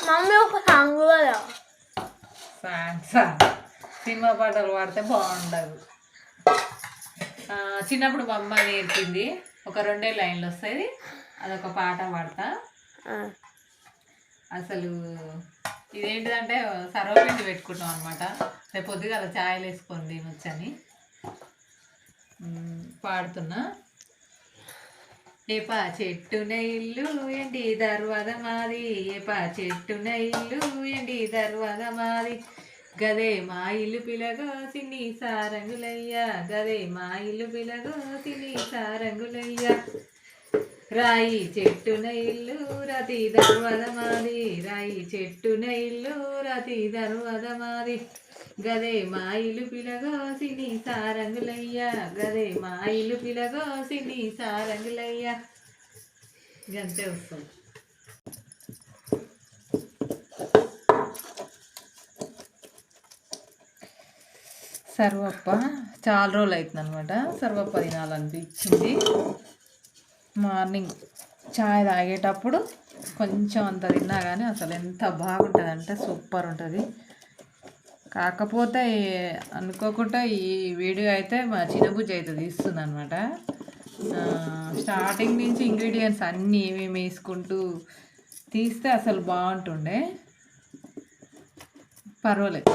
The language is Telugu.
మమ్మీ ఒక సాంగ్ కదా సినిమా పాటలు పాడితే బాగుండదు. చిన్నప్పుడు మా అమ్మ నేర్పింది, ఒక 2 లైన్లు వస్తాయి, అదొక పాట పాడతా. అసలు ఇదేంటిదంటే సర్వపిండి పెట్టుకుంటాం అనమాట. రేపు పొద్దుగాల ఛాయలు వేసుకొని తినొచ్చని పాడుతున్నా. ఏపా చెట్టున ఇల్లు ఎండి దర్వాద మాది, ఏపా చెట్టున ఇల్లు ఎండి దర్వాద మాది, గదే మా ఇల్లు పిలగో సిన్ని సారంగులయ్యా, గదే మా ఇల్లు పిలగో సిన్ని సారంగులయ్యా, రాయి చెట్టున ఇల్లు రతి దర్వాద మాది, రాయి చెట్టున ఇల్లు రతి దర్వాద మాది, గదే మా ఇల్లు పిలగో సిని సారంగులయ్యా, గదే మా ఇల్లు పిలగో సిని సారంగులయ్యా. గంతే వస్తుంది. సర్వప్ప చాలా రోజులు అవుతుంది అనమాట. సర్వప్ప తినాలనిపించింది. మార్నింగ్ చాయ్ తాగేటప్పుడు కొంచెం అంత తిన్నా కానీ అసలు ఎంత బాగుంటుంది అంటే సూపర్ ఉంటుంది. కాకపోతే అనుకోకుండా ఈ వీడియో అయితే మా చిన్నబుజ్జి అయితే తీస్తుంది అనమాట. స్టార్టింగ్ నుంచి ఇంగ్రీడియంట్స్ అన్నీ ఏమేమి వేసుకుంటూ తీస్తే అసలు బాగుంటుండే. పర్వాలేదు.